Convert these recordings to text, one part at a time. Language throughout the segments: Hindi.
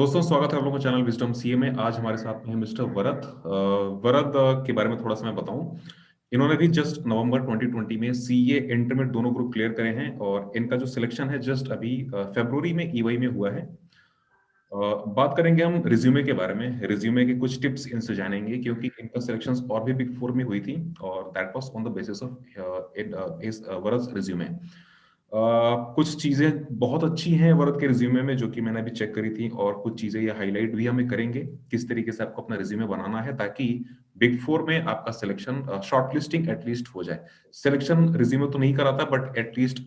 दोस्तों, स्वागत है आप लोगों का चैनल विजडम सीए में। आज हमारे साथ में है मिस्टर वरद। वरद के बारे में थोड़ा सा मैं बताऊं। इन्होंने भी जस्ट नवंबर 2020 में सीए इंटरमीडिएट दोनों ग्रुप क्लियर करे हैं और इनका जो सिलेक्शन है जस्ट अभी फरवरी में ईवाई में हुआ है। बात करेंगे हम रिज्यूमे के बारे में। रिज्यूमे के कुछ टिप्स इनसे जानेंगे क्योंकि इनका सिलेक्शन और भी बिग फोर में हुई थी और that was on the basis of his Varad resume. कुछ चीजें बहुत अच्छी हैं वरद के रिज्यूमे में जो कि मैंने अभी चेक करी थी और कुछ चीजें ये हाईलाइट भी हमें करेंगे किस तरीके से आपको अपना रिज्यूमे बनाना है ताकि बिग फोर में आपका सिलेक्शन शॉर्ट लिस्टिंग एटलीस्ट हो जाए। सिलेक्शन रिज्यूमे तो नहीं कराता बट एटलीस्ट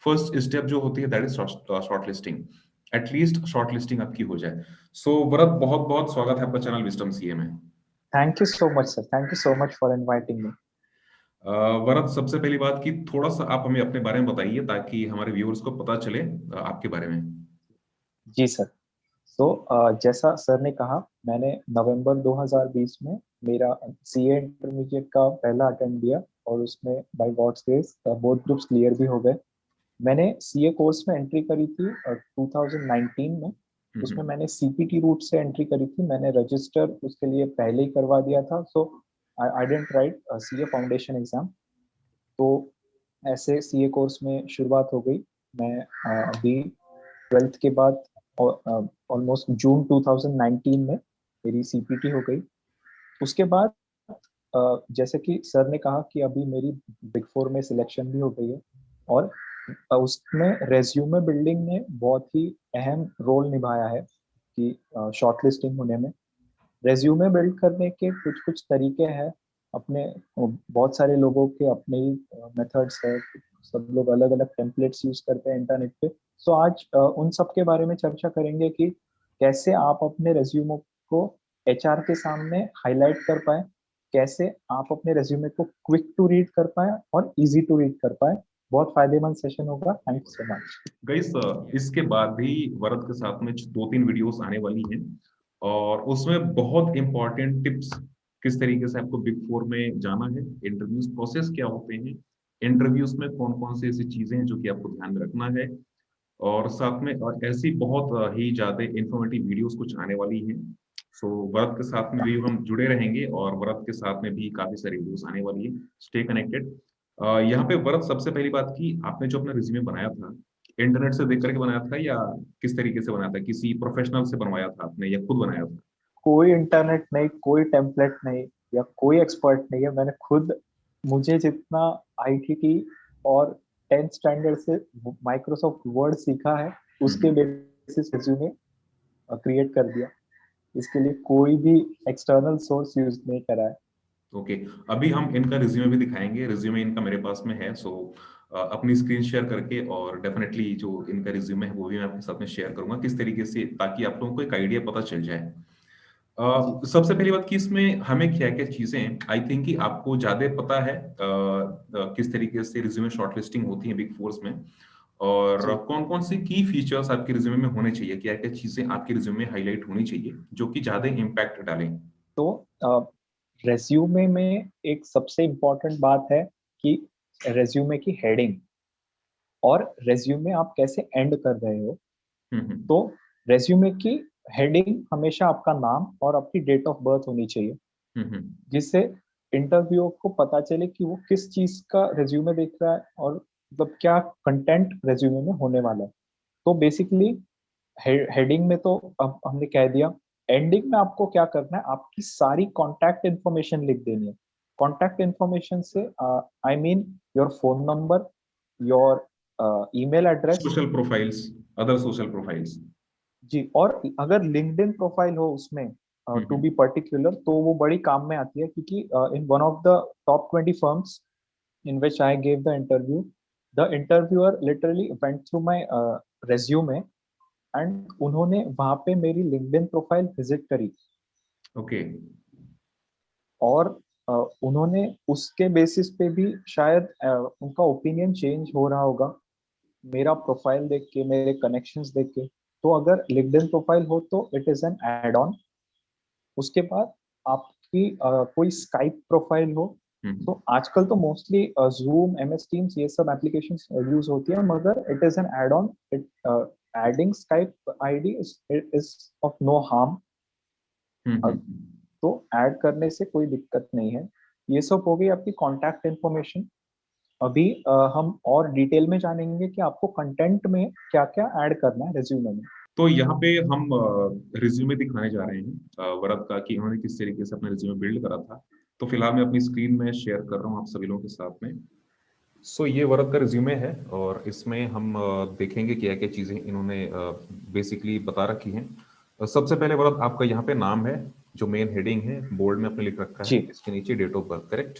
फर्स्ट स्टेप जो होती है that is short listing. At least short listing आपकी हो जाए। सो वरद, बहुत बहुत स्वागत है आपका चैनल विजडम सीए में। Thank you so much, sir. Thank you so much for inviting me. वरद, सबसे पहली बात कि थोड़ा सा आप हमें अपने बारे में बताइए ताकि हमारे व्यूअर्स को पता चले आपके बारे में। जी सर। जैसा सर ने कहा, मैंने नवंबर 2020 में मेरा सीए इंटरमीडिएट का पहला अटेम्प्ट दिया और उसमें by God's grace both groups clear भी हो गए। मैंने सीए कोर्स में एंट्री करी थी 2019 में। उसमें हम्म। मैंने सीपीटी रूट से एंट्री करी थी। मैंने रजिस्टर उसके लिए पहले ही करवा दिया था। So I didn't write CA foundation exam. तो ऐसे सीए कोर्स में शुरुआत हो गई। मैं अभी 12th के बाद ऑलमोस्ट जून 2019 में मेरी सीपीटी हो गई। उसके बाद जैसे कि सर ने कहा कि अभी मेरी बिग फोर में सिलेक्शन भी हो गई है और उसमें रेज्यूमे बिल्डिंग ने बहुत ही अहम रोल निभाया है कि शॉर्टलिस्टिंग होने में। रेज्यूमे बिल्ड करने के कुछ कुछ तरीके हैं। अपने बहुत सारे लोगों के अपने ही मेथड्स है। सब लोग अलग अलग टेम्पलेट्स यूज करते हैं इंटरनेट पे। सो आज उन सब के बारे में चर्चा करेंगे कि कैसे आप अपने रेज्यूमे को एचआर के सामने हाईलाइट कर पाए, कैसे आप अपने रेज्यूमे को क्विक टू रीड कर पाए और इजी टू रीड कर पाए। बहुत फायदेमंद सेशन होगा। Thank you so much. Guys, इसके बाद भी वरद के साथ में दो तीन वीडियोस आने वाली हैं और उसमें बहुत इंपॉर्टेंट टिप्स किस तरीके से आपको बिग फोर में जाना है, इंटरव्यूज प्रोसेस क्या होते हैं, इंटरव्यूज में कौन कौन सी ऐसी चीजें हैं जो कि आपको ध्यान में रखना है और साथ में और ऐसी बहुत ही ज्यादा इंफॉर्मेटिव वीडियोस कुछ आने वाली हैं। सो वरद के साथ में भी हम जुड़े रहेंगे और वरद के साथ में भी काफी सारी वीडियोस आने वाली है। Stay connected. यहाँ पे वरद, सबसे पहली बात की आपने जो अपना रिज्यूमे बनाया था इंटरनेट से देख करके बनाया था या किस तरीके से बनाया था? किसी प्रोफेशनल से बनवाया था आपने या खुद बनाया था? कोई इंटरनेट नहीं, कोई टेम्पलेट नहीं या कोई एक्सपर्ट नहीं है। मैंने खुद, मुझे जितना आईटीटी और 10th स्टैंडर्ड से माइक्रोसॉफ्ट वर्ड सीखा है उसके हम्म। बेसिस रिज्यूमे क्रिएट कर दिया। इसके लिए कोई भी एक्सटर्नल सोर्स यूज नहीं करा है। ओके। अभी हम इनका रिज्यूमे भी दिखाएंगे। रिज्यूमे इनका मेरे पास में है। सो अपनी स्क्रीन शेयर करके और डेफिनेटली जो इनका रिज्यूमे है वो भी मैं आपके साथ में शेयर करूंगा किस तरीके से, ताकि आप लोगों को एक आइडिया पता चल जाए। जी सबसे पहली बात कि इसमें हमें क्या क्या चीजें, आई थिंक कि आपको ज्यादा पता है किस तरीके से रिज्यूमे शॉर्टलिस्टिंग होती है बिग फोर्स में और जी। कौन कौन से की फीचर्स आपके रिज्यूमे में होने चाहिए, क्या क्या चीजें आपके रिज्यूमे में हाईलाइट होनी चाहिए जो कि ज्यादा इम्पैक्ट डालें। तो रेज्यूमे में एक सबसे इम्पोर्टेंट बात है कि रेज्यूमे की हेडिंग और रेज्यूमे आप कैसे एंड कर रहे हो। हम्म। तो रेज्यूमे की हेडिंग हमेशा आपका नाम और आपकी डेट ऑफ बर्थ होनी चाहिए, हम्म। जिससे इंटरव्यू को पता चले कि वो किस चीज का रेज्यूमे देख रहा है और मतलब क्या कंटेंट रेज्यूमे में होने वाला है। तो बेसिकली हेडिंग में तो अब हमने कह दिया। एंडिंग में आपको क्या करना है, आपकी सारी कॉन्टैक्ट इन्फॉर्मेशन लिख देनी है। कॉन्टैक्ट इन्फॉर्मेशन से I mean your phone number, your email address. Social profiles, other social profiles. जी, और अगर लिंक्डइन प्रोफाइल हो उसमें टू बी हम्म। पर्टिकुलर, तो वो बड़ी काम में आती है क्योंकि in one of the top 20 firms in which I gave the interview, the interviewer literally went through my resume and उन्होंने वहां पे मेरी लिंक्डइन प्रोफाइल विजिट करी ओके। और उन्होंने उसके बेसिस पे भी शायद उनका ओपिनियन चेंज हो रहा होगा मेरा प्रोफाइल देख के, मेरे कनेक्शंस देख के। तो अगर लिंक्डइन प्रोफाइल हो तो it is an add on. उसके बाद आपकी कोई स्काइप प्रोफाइल हो। हम्म। तो आजकल तो मोस्टली जूम, एमएस टीम्स, ये सब एप्लीकेशंस यूज होती है, मगर it is an add on. It adding Skype ID is of no harm. Hmm. तो ऐड करने से कोई दिक्कत नहीं है। ये सब हो गई आपकी कांटेक्ट इन्फॉर्मेशन। अभी हम और डिटेल में जानेंगे कि आपको कंटेंट में क्या क्या ऐड करना है रिज्यूमे में। तो यहाँ पे हम रिज्यूमे दिखाने जा रहे हैं वरद का, कि उन्होंने किस तरीके से अपना रिज्यूमे बिल्ड करा था। तो फिलहाल मैं अपनी स्क्रीन में शेयर कर रहा हूँ आप सभी लोगों के साथ में। सो ये वरद का रिज्यूमे है और इसमें हम देखेंगे क्या क्या चीज़ें इन्होंने बेसिकली बता रखी हैं। सबसे पहले वरद आपका यहाँ पे नाम है, जो मेन हेडिंग है बोल्ड में आपने लिख रखा है, जी इसके नीचे डेट ऑफ बर्थ, करेक्ट।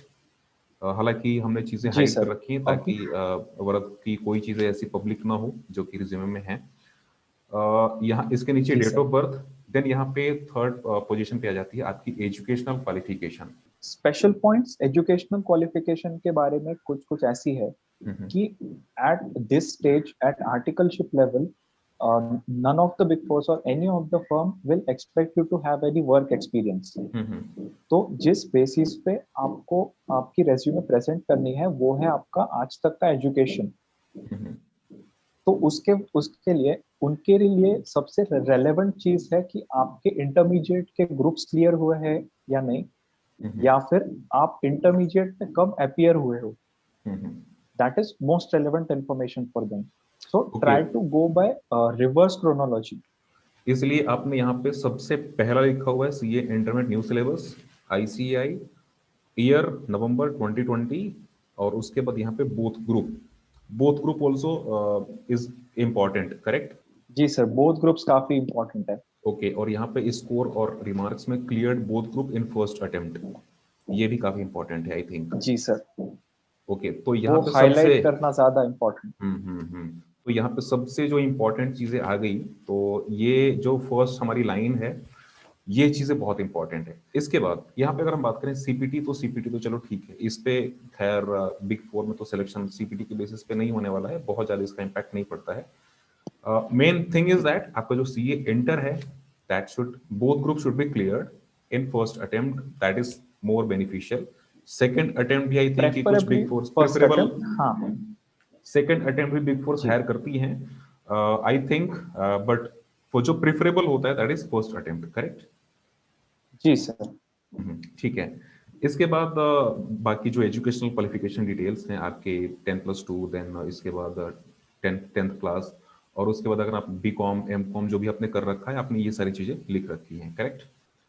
हालांकि हमने चीज़ें जी हाइड कर सर। रखी हैं अभी ताकि वरद की कोई चीज़ें ऐसी पब्लिक ना हो जो कि रिज्यूमे में है। यहाँ इसके नीचे जी date sir. Of birth, then यहाँ पे थर्ड पोजीशन पे आ जाती है आपकी educational qualification. Special points educational qualification के बारे में कुछ कुछ ऐसी है हम्म कि at this stage at articleship level none of the big fours or any of the firm will expect you to have any work experience। हम्म तो जिस बेसिस पे आपको आपकी रेज्यूमे प्रेजेंट करनी है वो है आपका आज तक का एजुकेशन। हम्म तो उसके उसके लिए उनके लिए सबसे रेलेवेंट चीज है कि आपके इंटरमीडिएट के ग्रुप्स क्लियर हुए हैं या नहीं, हम्म या फिर आप इंटरमीडिएट में कब अपीयर हुए हो। Hmm that is most relevant information for them. So okay. Try to go by reverse chronology. इसलिए आपने यहाँ पे सबसे पहला लिखा हुआ है CA intermediate new syllabus, ICI, year November 2020, और उसके बाद यहाँ पे both group also is important, correct. जी सर, बोथ ग्रुप्स काफी इंपॉर्टेंट है। ओके, और यहाँ पे स्कोर और रिमार्क्स में cleared both group in first attempt, ये भी काफी इंपॉर्टेंट है आई थिंक। जी सर, ओके, तो यहाँ वो पे सबसे हाईलाइट करना ज्यादा इंपॉर्टेंट। तो यहाँ पे सबसे जो इम्पोर्टेंट चीजें आ गई, तो ये जो फर्स्ट हमारी लाइन है, ये चीजें बहुत इंपॉर्टेंट है। इसके बाद यहाँ पे अगर हम बात करें सीपीटी, तो सीपीटी तो चलो ठीक है, इस पे खैर बिग फोर में तो सिलेक्शन सीपीटी के बेसिस पे नहीं होने वाला है, बहुत ज्यादा इसका इम्पैक्ट नहीं पड़ता है। मेन थिंग इज दैट आपका जो सीए इंटर है, that should both group should be cleared in first attempt, that is more beneficial. Second attempt भी आई थिंक कि कुछ preferably big force first preferable, attempt, हाँ। सेकंड अटेम्प्ट भी बिग फोर्स जी हायर करती हैं आई थिंक, बट वो जो प्रेफरेबल होता है that is first attempt, correct. जी सर। ठीक है। इसके बाद बाकी जो एजुकेशनल क्वालिफिकेशन डिटेल्स हैं आपके 10+2, देन इसके बाद 10th क्लास, और उसके बाद अगर आप बी कॉम एम कॉम जो भी आपने कर रखा है, आपने ये सारी चीजें लिख रखी हैं, करेक्ट।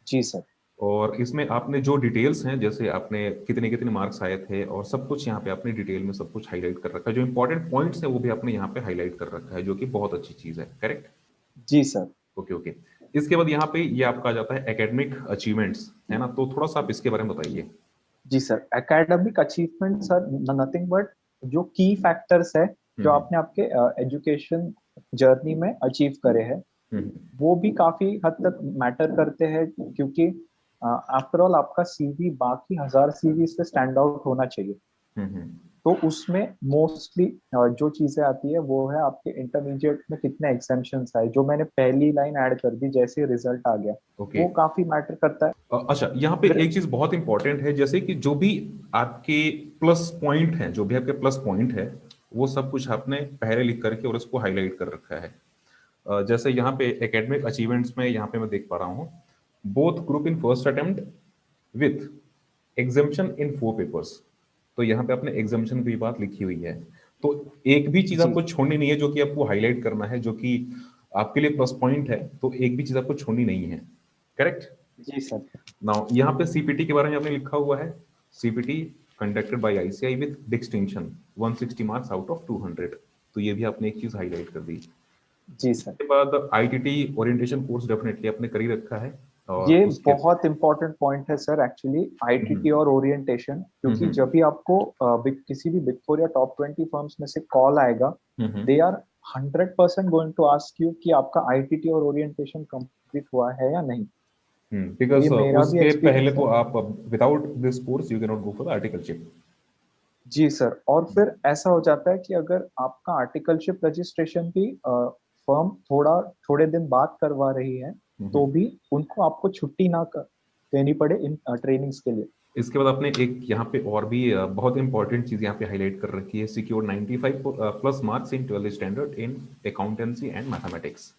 जी सर। और इसमें आपने जो डिटेल्स हैं, जैसे आपने कितने कितने मार्क्स आए थे और सब कुछ यहाँ पे आपने डिटेल में सब कुछ हाईलाइट कर रखा है, जो इंपॉर्टेंट पॉइंट्स हैं वो भी आपने यहाँ पे हाईलाइट कर रखा है, जो कि बहुत अच्छी चीज है, करेक्ट। जी सर। Okay okay. इसके बाद यहाँ पे ये आपका आ जाता है एकेडमिक अचीवमेंट्स, है ना, तो थोड़ा सा आप इसके बारे में बताइए। जी sir, academic achievement sir nothing but जो की फैक्टर्स है जो हम्म आपने आपके एजुकेशन जर्नी में अचीव करे हैं, हम्म वो भी काफी हद तक मैटर करते हैं, क्योंकि आफ्टर ऑल आपका सीवी बाकी 1000 सीवी से स्टैंड आउट होना चाहिए। हम्म तो उसमें मोस्टली जो चीजें आती है वो है आपके इंटरमीडिएट में कितने एग्जाम्पशंस आए, जो मैंने पहली लाइन ऐड कर दी जैसे रिजल्ट आ गया, ओके। वो काफी मैटर करता है। अच्छा, यहाँ पे फिर एक चीज बहुत इंपॉर्टेंट है, जैसे कि जो भी आपके प्लस पॉइंट है, जो भी आपके प्लस पॉइंट है, वो सब कुछ आपने पहले लिख करके और उसको हाईलाइट कर रखा है। जैसे यहाँ पे एकेडमिक अचीवमेंट्स में यहाँ पे मैं देख पा रहा हूँ, both group in first attempt with exemption in 4 papers. तो यहाँ पे आपने एग्जाम्पशन की बात लिखी हुई है, तो एक भी चीज जी आपको छोड़नी नहीं है जो कि आपको हाईलाइट करना है, जो कि आपके लिए प्लस पॉइंट है, तो एक भी चीज आपको छोड़नी नहीं है, करेक्ट। जी सर। नाउ यहाँ पे सीपीटी के बारे में आपने लिखा हुआ है, CPT conducted by ICI with distinction, 160 marks out of 200, तो ये भी आपने एक चीज हाईलाइट कर दी। जी सर, उसके बाद आईटीटी ओरिएंटेशन कोर्स डेफिनेटली आपने कर ही रखा है, और ये उसके बहुत इंपॉर्टेंट पॉइंट है सर एक्चुअली, आईटीटी और ओरिएंटेशन, क्योंकि हम्म जब भी आपको किसी भी बिग फोर या टॉप 20 फर्म्स में से कॉल आएगा, hmm they are 100% going to ask you कि आपका आईटीटी और ओरिएंटेशन कंप्लीट हुआ है या नहीं। बिकॉज ये मेरा भी उसके पहले एक्सपीरियंस तो है। आप without this course you can not go for the articleship. जी सर, और फिर ऐसा हो जाता है कि अगर आपका आर्टिकलशिप रजिस्ट्रेशन भी फर्म थोड़े दिन बाद करवा रही है, तो भी उनको आपको छुट्टी ना देनी पड़े इन ट्रेनिंग्स के लिए। इसके बाद आपने एक यहाँ पे और भी बहुत इंपॉर्टेंट चीज यहाँ पे हाईलाइट कर रखी है, secure 95 plus marks in 12th standard in accountancy and mathematics,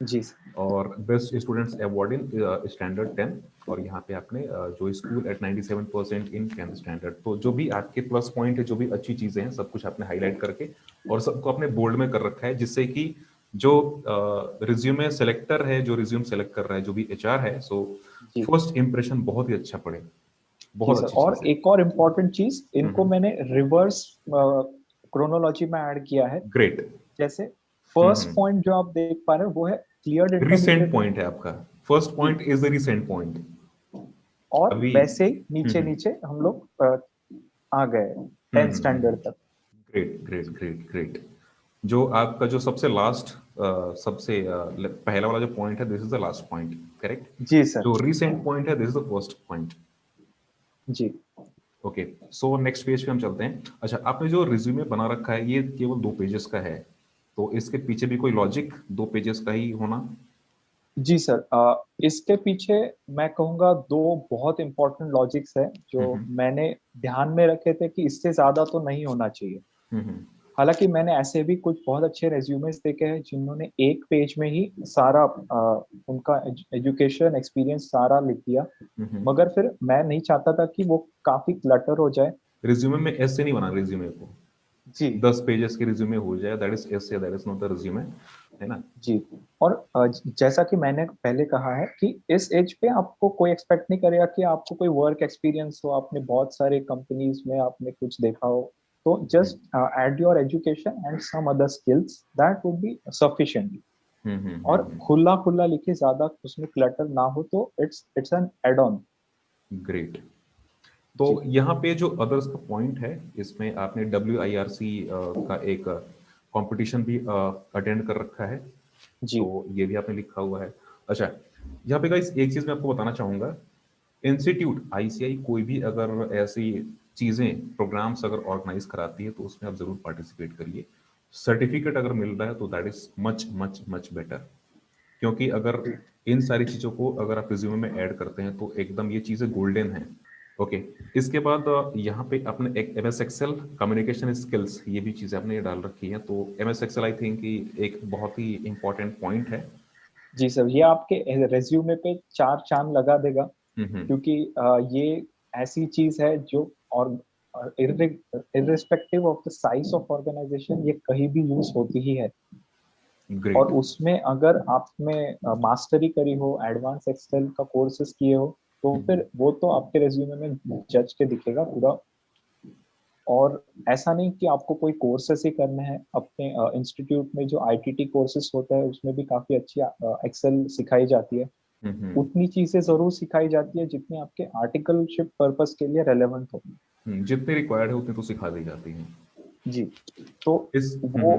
जी सर। और best students award in standard 10, और यहाँ पे आपने जो स्कूल एट 97% इन 10th स्टैंडर्ड। तो जो भी आपके प्लस पॉइंट है, जो भी अच्छी चीजें हैं, सब कुछ आपने हाईलाइट करके और सबको आपने बोल्ड में कर रखा है, जिससे कि जो रिज्यूमे सेलेक्टर है, जो रिज्यूम सेलेक्ट कर रहा है, जो भी एचआर है, सो जी फर्स्ट इंप्रेशन बहुत ही अच्छा पड़े। जी बहुत सर। अच्छी और चीज है। एक और इम्पोर्टेंट चीज, इनको हम्म। मैंने रिवर्स क्रोनोलॉजी में ऐड किया है। ग्रेट। जैसे फर्स्ट हम्म। पॉइंट जो आप देख पा रहे हो वो है क्लियर्ड रिसेंट इंटरमीडिएट में। पॉइंट है आपका, फर्स्ट जी। Point is the recent point. और अभी वैसे ही नीचे हम्म। नीचे हम लोग आ गए 10th स्टैंडर्ड तक। Great great great great. जो आपका जो सबसे लास्ट सबसे पहला वाला जो पॉइंट है, this is the last point, correct. जी सर। जो रिसेंट पॉइंट है, this is the first point. जी ओके, सो नेक्स्ट पेज पे हम चलते हैं। अच्छा, आपने जो रिज्यूमे बना रखा है, ये केवल 2 पेजेस का है, तो इसके पीछे भी कोई लॉजिक 2 पेजेस का ही होना? जी सर। इसके पीछे मैं कहूँगा दो बहुत इंपॉर्टेंट लॉजिक्स है जो हम्म मैंने ध्यान में रखे थे कि इससे ज्यादा तो नहीं होना चाहिए। हम्म हालांकि मैंने ऐसे भी कुछ बहुत अच्छे रेज्यूमेस देखे हैं जिन्होंने एक पेज में ही सारा उनका एजुकेशन एक्सपीरियंस सारा लिख दिया। हम्म। मगर फिर मैं नहीं चाहता था कि वो काफी क्लटर हो जाए। रिज्यूमे में ऐसे नहीं बना रिज्यूमे को, जी 10 पेजेस के रिज्यूमे हो जाए, दैट इज ऐसे, that is not the resume, है ना। जी। और जैसा कि मैंने पहले कहा है कि इस एज पे आपको कोई एक्सपेक्ट नहीं करेगा कि आपको कोई वर्क एक्सपीरियंस हो, आपने बहुत सारे कंपनीज में आपने कुछ देखा हो। तो just add your education and some other skills, that would be sufficient. और खुला खुला लिखे, ज्यादा उसमें क्लटर ना हो, तो it's an add on. Great. तो जी यहाँ पे जो अदर्स का पॉइंट है, इसमें आपने WIRC का एक कंपटीशन भी अटेंड कर रखा है, जी तो ये भी आपने लिखा हुआ है। अच्छा, यहाँ पे गाइस एक चीज मैं आपको बताना चाहूंगा, इंस्टीट्यूट ICI कोई भी अगर ऐसी चीजें, प्रोग्राम्स अगर ऑर्गेनाइज कराती है, तो उसमें आप जरूर पार्टिसिपेट करिए। सर्टिफिकेट अगर मिल रहा है तो that is much much much better, क्योंकि अगर इन सारी चीजों को अगर आप रिज्यूमे में ऐड करते हैं, तो एकदम ये चीजें गोल्डन है। ओके, इसके बाद यहाँ पे आपने एक MS एक्सेल कम्युनिकेशन स्किल्स, ये भी चीजें आपने डाल रखी हैं, तो MS एक्सेल आई थिंक एक बहुत ही इंपॉर्टेंट पॉइंट है। जी सर। ये आपके रेज्यूमे पे चार चांद लगा देगा, हम्म। क्योंकि ये ऐसी चीज है जो, और irrespective of the size of organization, ये कहीं भी यूज होती ही है। और ग्रेट। उसमें अगर आपने मास्टरी करी हो, एडवांस एक्सेल का कोर्सेज किए हो, तो फिर वो तो आपके रेज्यूमे में जज के दिखेगा पूरा। और ऐसा नहीं कि आपको कोई कोर्सेस ही करने हैं, अपने इंस्टीट्यूट में जो ITT कोर्सेस होता है उसमें भी काफी अच्छी एक्सेल सिखाई जाती है। हम्म। उतनी चीजें जरूर सिखाई जाती है जितनी आपके आर्टिकलशिप पर्पस के लिए रेलेवेंट हो। जितने रिक्वायर्ड है उतने तो सिखा दी जाती हैं। जी। तो इस वो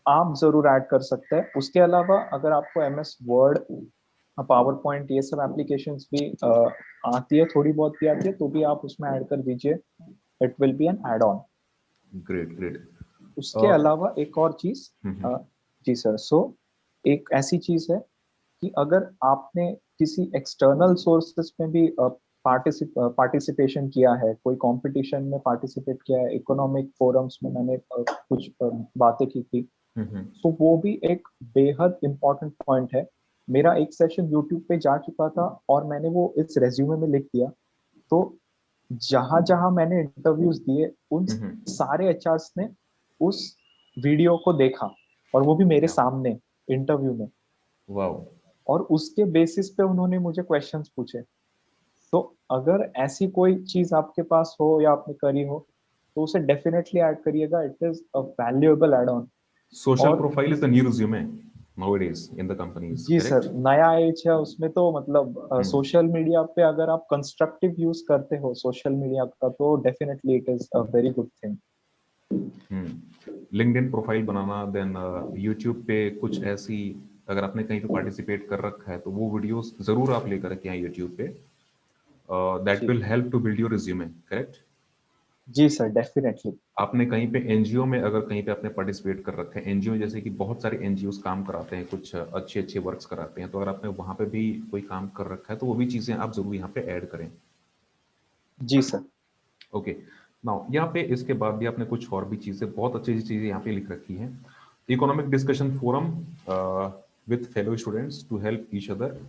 आप जरूर ऐड कर सकते हैं। उसके अलावा अगर आपको MS वर्ड, पावर पॉइंट, ये सब एप्लीकेशंस भी आती है, थोड़ी बहुत भी आती है, तो भी आप उसमें ऐड कर दीजिए। It will be an add on. Great great. उसके अलावा एक और चीज, हम्म जी सर। सो एक ऐसी चीज है कि अगर आपने किसी एक्सटर्नल सोर्सेस में भी पार्टिसिपेशन किया है, कोई कंपटीशन में पार्टिसिपेट किया है, इकोनॉमिक फोरम्स में मैंने कुछ बातें की थी, हम्म तो वो भी एक बेहद इंपॉर्टेंट पॉइंट है। मेरा एक सेशन यूट्यूब पे जा चुका था और मैंने वो इस रेज्यूमे में लिख दिया। तो जहां जहां मैंने इंटरव्यूज दिए, उन हम्म। सारे HRs ने उस वीडियो को देखा, और वो भी मेरे सामने इंटरव्यू में। वाओ। और उसके बेसिस पे उन्होंने मुझे क्वेश्चंस पूछे। तो अगर ऐसी कोई चीज आपके पास हो या आपने करी हो, तो उसे डेफिनेटली ऐड करिएगा। It is a valuable add on. Social और profile is the new resume nowadays in the companies, जी सर, correct? नया एज है उसमें, तो मतलब सोशल मीडिया पे अगर आप कंस्ट्रक्टिव यूज करते हो सोशल मीडिया का, तो definitely it is a very good thing. LinkedIn profile बनाना, देन यूट्यूब पे कुछ ऐसी, अगर आपने कहीं पे पार्टिसिपेट कर रखा है, तो वो वीडियोस जरूर आप लेकर के आए यूट्यूब पे, दैट जी will help to build your resume, correct. जी सर, डेफिनेटली। आपने कहीं पे एनजीओ में, अगर कहीं पे आपने पार्टिसिपेट कर रखा है, एनजीओ जैसे कि बहुत सारे एनजीओ काम कराते हैं, कुछ अच्छे अच्छे वर्क्स कराते हैं, तो अगर आपने वहां पे भी कोई काम कर रखा है, तो वो भी चीजें आप जरूर यहाँ पे ऐड करें। जी सर। ओके। नाउ यहाँ पे इसके बाद भी आपने कुछ और भी चीजें, बहुत अच्छी अच्छी चीजें यहाँ पे लिख रखी हैं। Economic discussion forum with fellow students to help each other.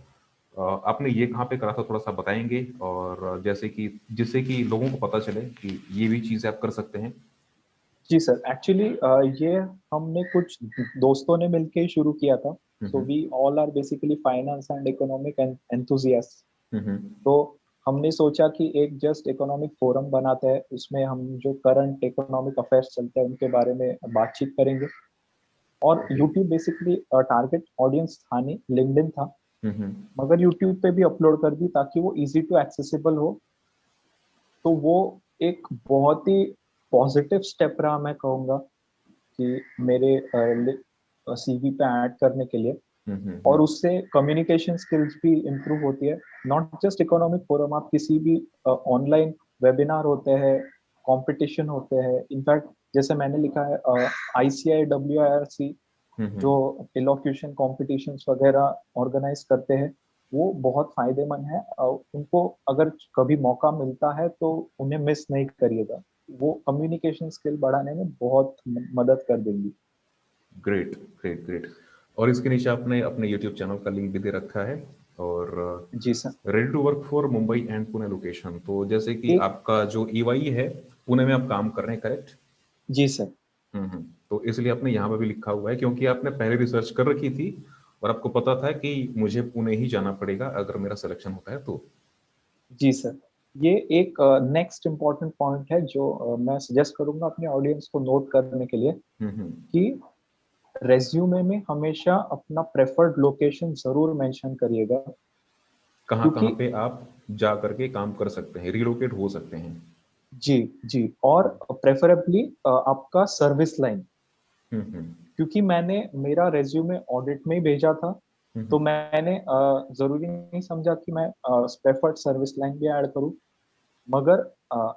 आपने ये कहाँ पे करा था, थोड़ा सा बताएंगे? और जैसे कि जिससे कि लोगों को पता चले कि ये भी चीजें आप कर सकते हैं। जी सर, एक्चुअली ये हमने कुछ दोस्तों ने मिलके ही शुरू किया था। So hmm. We all are basically finance and economic enthusiast. Hmm. तो हमने सोचा कि एक जस्ट इकोनॉमिक फोरम बनाते हैं, उसमें हम जो करंट इकोनॉमिक अफेयर्स चलते हैं उनके बारे में बातचीत करेंगे। और okay. YouTube basically target audience था नहीं, लिंक्डइन था, हम्म। मगर यूट्यूब पे भी अपलोड कर दी ताकि वो इजी टू एक्सेसिबल हो। तो वो एक बहुत ही पॉजिटिव स्टेप रहा, मैं कहूँगा कि मेरे सीवी पे ऐड करने के लिए। और हम्म। उससे कम्युनिकेशन स्किल्स भी इम्प्रूव होती है। नॉट जस्ट इकोनॉमिक फोरम, आप किसी भी ऑनलाइन वेबिनार होते हैं, कंपटीशन होते हैं, इनफैक्ट जैसे मैंने लिखा है ICI WIRC जो हम्म। इलोक्यूशन कॉम्पिटिशन्स वगैरह ऑर्गेनाइज करते हैं, वो बहुत फायदेमंद है। उनको अगर कभी मौका मिलता है तो उन्हें मिस नहीं करिएगा, वो कम्युनिकेशन स्किल बढ़ाने में बहुत मदद कर देंगी। Great, great, great. और इसके नीचे आपने अपने यूट्यूब चैनल का लिंक भी दे रखा है। और जी sir. Ready to work for Mumbai and Pune location, तो जैसे कि एक आपका जो ईवाई है, पुणे में आप काम कर रहे हैं, करेक्ट? जी सर। तो इसलिए आपने यहाँ पे भी लिखा हुआ है क्योंकि आपने पहले रिसर्च कर रखी थी और आपको पता था कि मुझे पुणे ही जाना पड़ेगा अगर मेरा सिलेक्शन होता है तो। जी सर, ये एक नेक्स्ट इम्पॉर्टेंट पॉइंट है जो मैं सजेस्ट करूंगा अपने ऑडियंस को नोट करने के लिए, हम्म। कि रेज्यूमे में हमेशा अपना प्रेफर्ड लोकेशन जरूर मेंशन करिएगा। कहाँ कहाँ क्योंकि पे आप जा करके काम कर सकते हैं, रिलोकेट हो सकते हैं। जी जी, और प्रेफरेबली आपका सर्विस लाइन। हम्म। क्योंकि मैंने मेरा रेज्यूमे ऑडिट में ही भेजा था, तो हम्म। मैंने जरूरी नहीं समझा कि मैं प्रेफर्ड सर्विस लाइन भी ऐड करूं। मगर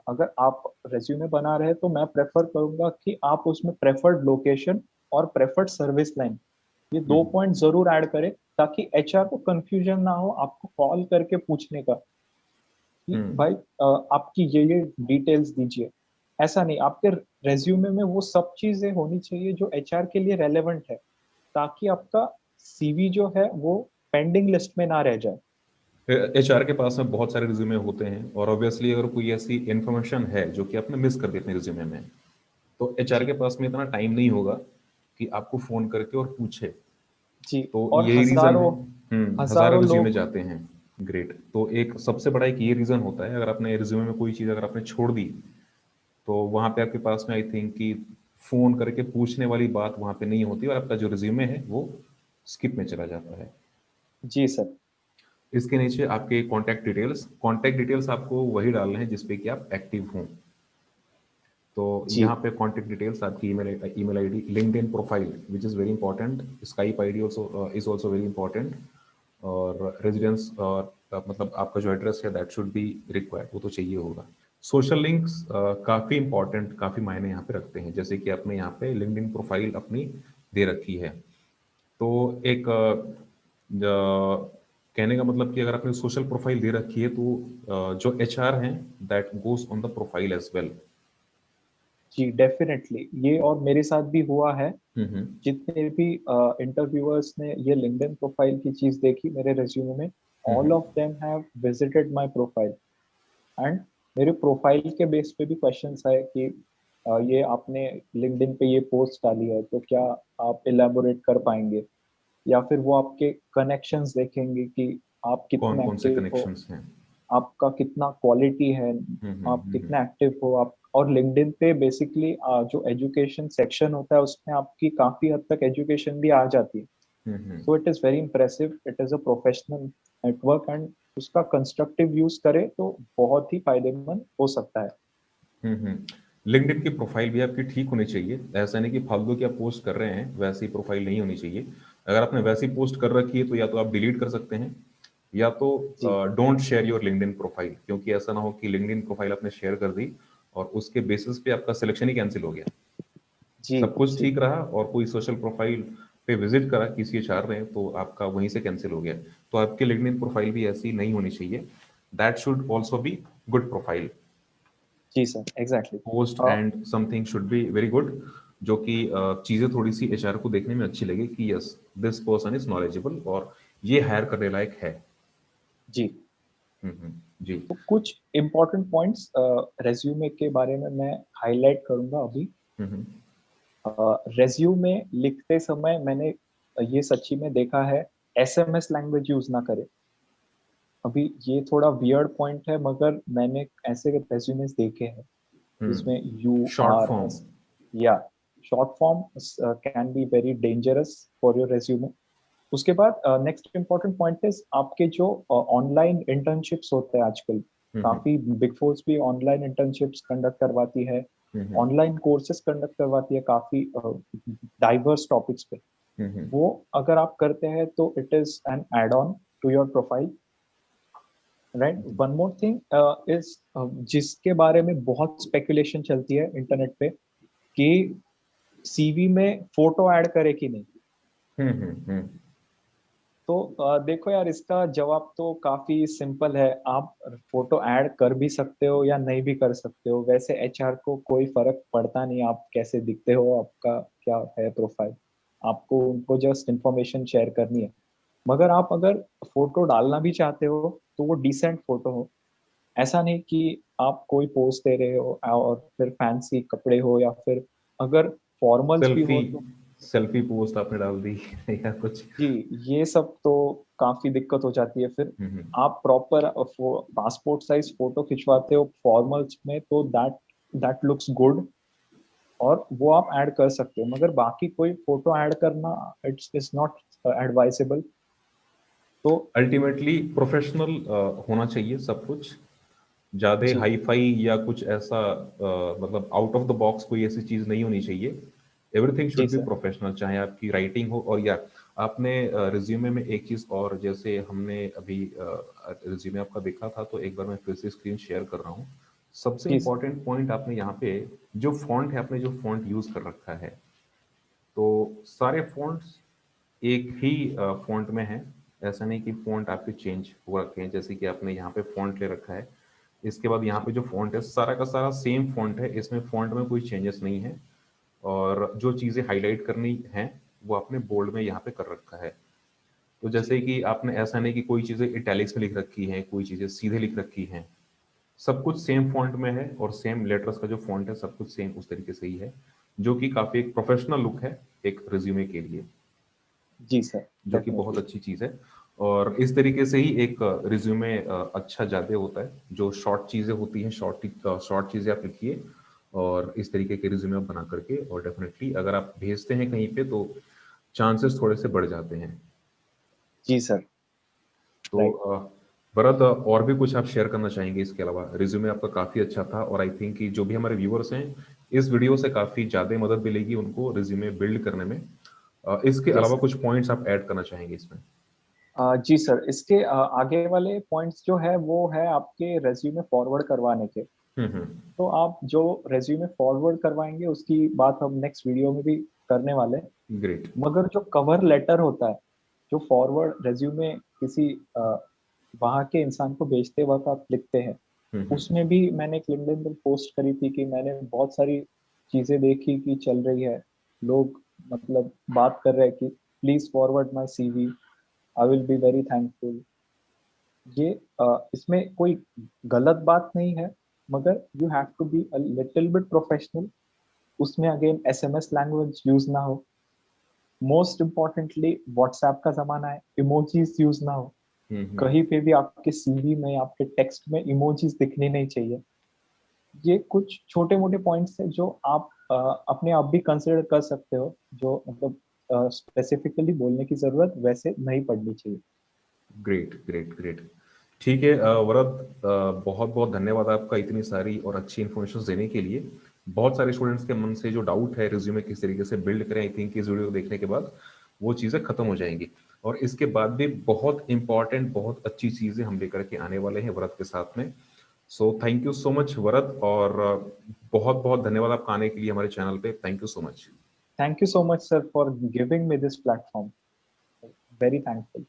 अगर आप रेज्यूमे बना रहे हैं तो मैं प्रेफर करूंगा कि आप उसमें प्रेफर्ड लोकेशन और प्रेफर्ड सर्विस लाइन, ये दो हम्म। पॉइंट जरूर ऐड करें, ताकि एचआर को कंफ्यूजन ना हो आपको कॉल करके पूछने का कि हम्म। भाई आपकी ये डिटेल्स दीजिए। ऐसा नहीं, आपके रेज्यूमे में वो सब चीजें होनी चाहिए जो एचआर के लिए रेलेवेंट है, ताकि आपका सीवी जो है वो पेंडिंग लिस्ट में ना रह जाए। एचआर के पास में बहुत सारे रिज्यूमे होते हैं और ऑब्वियसली अगर कोई ऐसी इन्फॉर्मेशन है जो कि आपने मिस कर दी अपने रिज्यूमे में, तो एचआर जी के पास में इतना टाइम नहीं होगा कि आपको फोन करके और पूछे। जी। तो और यही रीजन है। हजारों हजारों हजारों रिज्यूमे लोग। जाते हैं। ग्रेट। तो एक सबसे बड़ा एक ये रीजन होता है, अगर आपने रिज्यूमे में कोई चीज अगर आपने छोड़ दी, तो वहां पे आपके पास में आई थिंक कि फोन करके पूछने वाली बात वहां पे नहीं होती और आपका जो रिज्यूमे है वो स्किप में चला जाता है। जी सर। इसके नीचे आपके कॉन्टैक्ट डिटेल्स आपको वही डालने हैं जिसपे कि आप एक्टिव हों। तो जी यहाँ पे कॉन्टैक्ट डिटेल्स आपकी email ID, LinkedIn profile which is very important, Skype ID also is also very important, और रेजिडेंस और मतलब आपका जो एड्रेस है दैट शुड बी रिक्वायर्ड, वो तो चाहिए होगा। सोशल लिंक्स काफ़ी इंपॉर्टेंट, काफ़ी मायने यहाँ पे रखते हैं, जैसे कि आपने यहाँ पे लिंक्डइन प्रोफाइल अपनी दे रखी है। तो एक कहने का मतलब कि अगर आपने सोशल प्रोफाइल दे रखी है तो जो एचआर हैं that goes on the profile as well. जी, डेफिनेटली ये और मेरे साथ भी हुआ है। हम्म। जितने भी इंटरव्यूअर्स ने ये लिंक्डइन प्रोफाइल की चीज देखी मेरे रेज्यूमे में, all hmm. Of them have visited my profile. And मेरे प्रोफाइल के बेस पे भी क्वेश्चंस आए कि ये आपने लिंक्डइन पे ये पोस्ट डाली है तो क्या आप इलेबोरेट कर पाएंगे, या फिर वो आपके कनेक्शंस देखेंगे कि आप कौन कितने कौन से एक्टिव हो, कनेक्शंस हैं? आपका कितना क्वालिटी है, आप हम्म। कितना एक्टिव हो आप। और लिंक्डइन पे बेसिकली जो एजुकेशन सेक्शन होता है उसमें आपकी काफी हद तक एजुकेशन भी आ जाती है। Hmm. So it is very impressive, it is a professional network, and उसका कंस्ट्रक्टिव यूज करे तो बहुत ही फायदेमंद हो सकता है। हम्म। लिंक्डइन की प्रोफाइल भी आपकी ठीक होनी चाहिए, ऐसा नहीं कि फालतू की आप पोस्ट कर रहे हैं, वैसी प्रोफाइल नहीं होनी चाहिए। अगर आपने वैसी पोस्ट कर रखी है तो या तो आप डिलीट कर सकते हैं, या तो जी don't share your LinkedIn profile, क्योंकि ऐसा ना हो कि लिंक्डइन प्रोफाइल आपने शेयर कर दी और उसके बेसिस पे आपका सिलेक्शन ही कैंसिल हो गया। जी सब कुछ जी। ठीक रहा और कोई सोशल प्रोफाइल पे विजिट करा किसी एचआर ने तो आपका वहीं से कैंसिल हो गया। तो आपकी लिंक्डइन प्रोफाइल भी ऐसी नहीं होनी चाहिए। That should also be good profile. जी sir, exactly. Post and something should be very good, जो कि चीजें थोड़ी सी एचआर को देखने में अच्छी लगे कि yes this person is knowledgeable और ये हायर करने लायक है। जी, जी। तो कुछ इम्पोर्टेंट पॉइंट्स रेज्यूमे के बारे में मैं हाईलाइट करूंगा अभी। हम्म। रेज्यूमे लिखते समय मैंने ये सच्ची में देखा है, एसएमएस लैंग्वेज यूज ना करें। अभी ये थोड़ा वियर्ड पॉइंट है, मगर मैंने ऐसे रेज्यूमेस देखे हैं जिसमें you short are form. S, या short form can be very dangerous for your resume. उसके बाद नेक्स्ट इम्पोर्टेंट पॉइंट इज आपके जो ऑनलाइन इंटर्नशिप्स होते हैं आजकल, काफी बिग फोर्स भी ऑनलाइन इंटर्नशिप्स कंडक्ट करवाती है, ऑनलाइन कोर्सेज कंडक्ट करवाती है काफी डाइवर्स टॉपिक्स पे। वो अगर आप करते हैं तो it is an add on to your profile, right. One more thing is, जिसके बारे में बहुत स्पेकुलेशन चलती है इंटरनेट पे कि सीवी में फोटो ऐड करे कि नहीं। तो देखो यार, इसका जवाब तो काफी सिंपल है, आप फोटो ऐड कर भी सकते हो या नहीं भी कर सकते हो। वैसे एचआर को कोई फर्क पड़ता नहीं आप कैसे दिखते हो, आपका क्या है प्रोफाइल, आपको उनको जस्ट इंफॉर्मेशन शेयर करनी है। मगर आप अगर फोटो डालना भी चाहते हो तो वो डिसेंट फोटो हो। ऐसा नहीं कि आप कोई पोस्ट दे रहे हो और फिर फैंसी कपड़े हो, या फिर अगर फॉर्मल्स भी सेल्फी हो तो सेल्फी पोस्ट आपने डाल दी या कुछ। जी, ये सब तो काफी दिक्कत हो जाती है फिर। हम्म। आप प्रॉपर पासपोर्ट साइज फोटो खिंचवाते हो फॉर्मल्स में तो दैट दैट लुक्स गुड, और वो आप ऐड कर सकते हो। मगर बाकी कोई फोटो ऐड करना इट्स इज नॉट एडवाइसेबल। तो अल्टीमेटली प्रोफेशनल होना चाहिए सब कुछ, ज्यादा जी, हाई फाई या कुछ ऐसा मतलब आउट ऑफ द बॉक्स कोई ऐसी चीज नहीं होनी चाहिए। एवरीथिंग जी शुड बी सर। प्रोफेशनल, चाहे आपकी राइटिंग हो। और या आपने रिज्यूमे में एक चीज और, जैसे हमने अभी रिज्यूमे आपका देखा था, तो एक बार मैं फिर से स्क्रीन शेयर कर रहा हूँ। सबसे जी सर। इंपॉर्टेंट पॉइंट आपने यहाँ पे जो फॉन्ट है, आपने जो फॉन्ट यूज कर रखा है, तो सारे फॉन्ट्स एक ही फॉन्ट में है। ऐसा नहीं कि फॉन्ट आपके चेंज हो रखे हैं, जैसे कि आपने यहाँ पे फॉन्ट ले रखा है, इसके बाद यहाँ जी पे जो फॉन्ट है सारा का सारा सेम फॉन्ट है, इसमें फॉन्ट में कोई चेंजेस नहीं है। और जो चीज़ें हाईलाइट करनी है वो आपने बोल्ड में यहाँ पे कर रखा है। तो जी जैसे कि आपने ऐसा नहीं कि कोई चीज़ें इटैलिक्स में लिख रखी हैं, कोई चीज़ें सीधे लिख रखी हैं, सब कुछ सेम फॉन्ट में है और सेम लेटर्स का जो फॉन्ट है सब कुछ सेम उस तरीके से ही है, जो कि काफ़ी एक प्रोफेशनल लुक है एक रिज्यूमे के लिए, जी सर, जो कि बहुत डेफिनेटली। अच्छी चीज़ है। और इस तरीके से ही एक रिज्यूमे अच्छा ज़्यादा होता है, जो शॉर्ट चीज़ें होती हैं, शॉर्ट चीज़ें आप लिखिए और इस तरीके के रिज्यूमे आप बना करके, और डेफिनेटली अगर आप भेजते हैं कहीं पे तो चांसेस थोड़े से बढ़ जाते हैं। जी सर, तो राइट। भरत, और भी कुछ आप शेयर करना चाहेंगे इसके अलावा? रिज्यूमे आपका काफ़ी अच्छा था और आई थिंक कि जो भी हमारे व्यूअर्स हैं, इस वीडियो से काफ़ी ज़्यादा मदद मिलेगी उनको रिज्यूमे बिल्ड करने में। इसके यस अलावा सर। कुछ पॉइंट्स आप ऐड करना चाहेंगे इसमें? जी सर, इसके आगे वाले पॉइंट्स जो है वो है आपके रेज्यूमे फॉरवर्ड करवाने के। हम्म। तो आप जो रेज्यूमे फॉरवर्ड करवाएंगे उसकी बात हम नेक्स्ट वीडियो में भी करने वाले हैं। ग्रेट। मगर जो कवर लेटर होता है, जो फॉरवर्ड रेज्यूमे किसी वहाँ के इंसान को भेजते वक्त आप लिखते हैं, हम्म। उसमें भी मैंने एक लिंक्डइन पर पोस्ट करी थी कि मैंने बहुत सारी चीजें देखी कि चल रही है, लोग मतलब बात कर रहे हैं कि please forward my CV, I will be very thankful. ये इसमें कोई गलत बात नहीं है, मगर you have to be a little bit professional. उसमें अगेन एसएमएस लैंग्वेज यूज ना हो। मोस्ट इम्पोर्टेंटली व्हाट्सएप का जमाना है, इमोजीज यूज ना हो। हम्म। कहीं पे भी आपके सीवी में, आपके टेक्स्ट में इमोजीज दिखने नहीं चाहिए। ये कुछ छोटे मोटे पॉइंट्स हैं जो आप अपने आप भी कंसिडर कर सकते हो, जो मतलब स्पेसिफिकली बोलने की जरूरत वैसे नहीं पड़नी चाहिए। Great great great. ठीक है वरद, बहुत बहुत धन्यवाद आपका इतनी सारी और अच्छी इन्फॉर्मेशन देने के लिए। बहुत सारे स्टूडेंट्स के मन से जो डाउट है रिज्यूमे किस तरीके से बिल्ड करें, आई थिंक इस वीडियो को देखने के बाद वो चीज़ें खत्म हो जाएंगी। और इसके बाद भी बहुत इंपॉर्टेंट, बहुत अच्छी चीज़ें हम लेकर के आने वाले हैं वरद के साथ में। So thank you so much Varad, और बहुत बहुत धन्यवाद आपका आने के लिए हमारे चैनल पे। Thank you so much. Thank you so much sir for giving me this platform, very thankful.